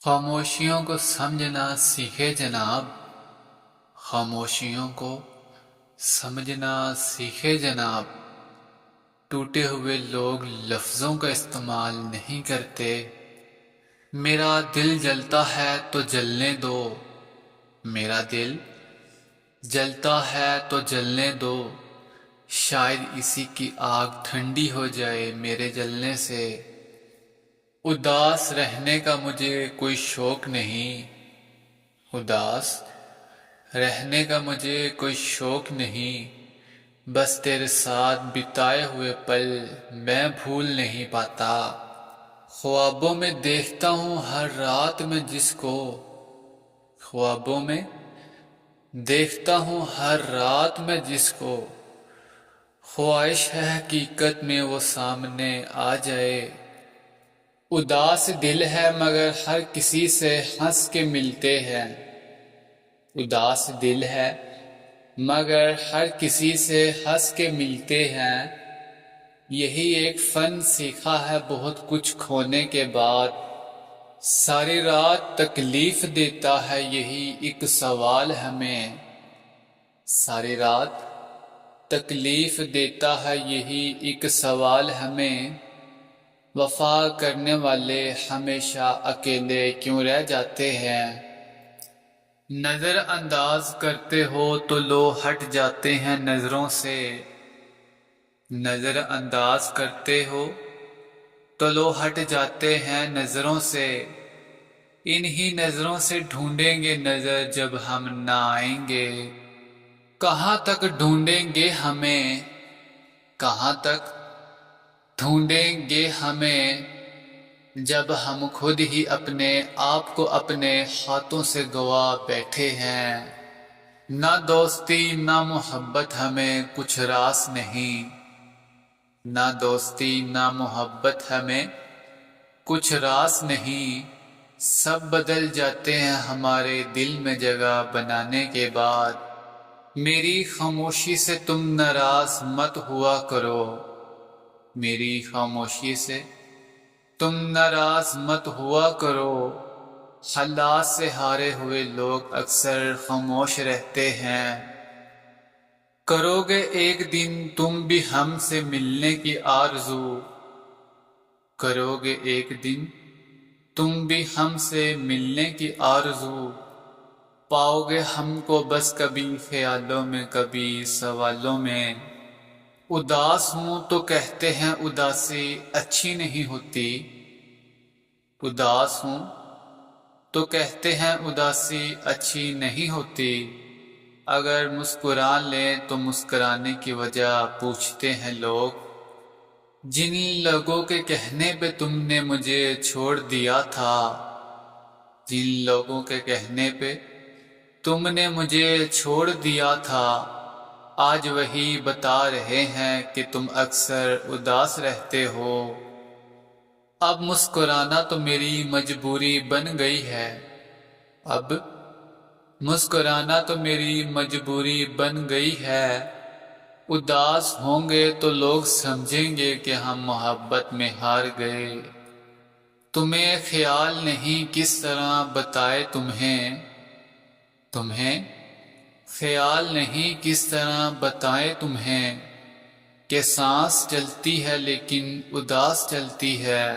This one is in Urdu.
خاموشیوں کو سمجھنا سیکھے جناب، خاموشیوں کو سمجھنا سیکھے جناب۔ ٹوٹے ہوئے لوگ لفظوں کا استعمال نہیں کرتے۔ میرا دل جلتا ہے تو جلنے دو، میرا دل جلتا ہے تو جلنے دو، شاید اسی کی آگ ٹھنڈی ہو جائے میرے جلنے سے۔ اداس رہنے کا مجھے کوئی شوق نہیں، اداس رہنے کا مجھے کوئی شوق نہیں، بس تیرے ساتھ بتائے ہوئے پل میں بھول نہیں پاتا۔ خوابوں میں دیکھتا ہوں ہر رات میں جس کو، خوابوں میں دیکھتا ہوں ہر رات میں جس کو، خواہش ہے حقیقت میں وہ سامنے آ جائے۔ اداس دل ہے مگر ہر کسی سے ہنس کے ملتے ہیں، اداس دل ہے مگر ہر کسی سے ہنس کے ملتے ہیں۔ یہی ایک فن سیکھا ہے بہت کچھ کھونے کے بعد، ساری رات تکلیف دیتا ہے یہی ایک سوال ہمیں، ساری رات تکلیف دیتا ہے یہی ایک سوال ہمیں۔ وفا کرنے والے ہمیشہ اکیلے کیوں رہ جاتے ہیں؟ نظر انداز کرتے ہو تو لو ہٹ جاتے ہیں نظروں سے، نظر انداز کرتے ہو تو لو ہٹ جاتے ہیں نظروں سے۔ انہی نظروں سے ڈھونڈیں گے نظر جب ہم نہ آئیں گے، کہاں تک ڈھونڈیں گے ہمیں، کہاں تک ڈھونڈیں گے ہمیں، جب ہم خود ہی اپنے آپ کو اپنے ہاتھوں سے گوا بیٹھے ہیں۔ نہ دوستی نہ محبت ہمیں کچھ راس نہیں، نہ دوستی نہ محبت ہمیں کچھ راس نہیں، سب بدل جاتے ہیں ہمارے دل میں جگہ بنانے کے بعد۔ میری خاموشی سے تم ناراض مت ہوا کرو، میری خاموشی سے تم ناراض مت ہوا کرو، حالات سے ہارے ہوئے لوگ اکثر خاموش رہتے ہیں۔ کرو گے ایک دن تم بھی ہم سے ملنے کی آرزو، کرو گے ایک دن تم بھی ہم سے ملنے کی آرزو، پاؤ گے ہم کو بس کبھی خیالوں میں کبھی سوالوں میں۔ اداس ہوں تو کہتے ہیں اداسی اچھی نہیں ہوتی، اداس ہوں تو کہتے ہیں اداسی اچھی نہیں ہوتی، اگر مسکرا لیں تو مسکرانے کی وجہ پوچھتے ہیں لوگ۔ جن لوگوں کے کہنے پہ تم نے مجھے چھوڑ دیا تھا، جن لوگوں کے کہنے پہ تم نے مجھے چھوڑ دیا تھا، آج وہی بتا رہے ہیں کہ تم اکثر اداس رہتے ہو۔ اب مسکرانا تو میری مجبوری بن گئی ہے، اب مسکرانا تو میری مجبوری بن گئی ہے۔ اداس ہوں گے تو لوگ سمجھیں گے کہ ہم محبت میں ہار گئے۔ تمہیں خیال نہیں کس طرح بتائے تمہیں، تمہیں خیال نہیں کس طرح بتائے تمہیں، کہ سانس چلتی ہے لیکن اداس چلتی ہے۔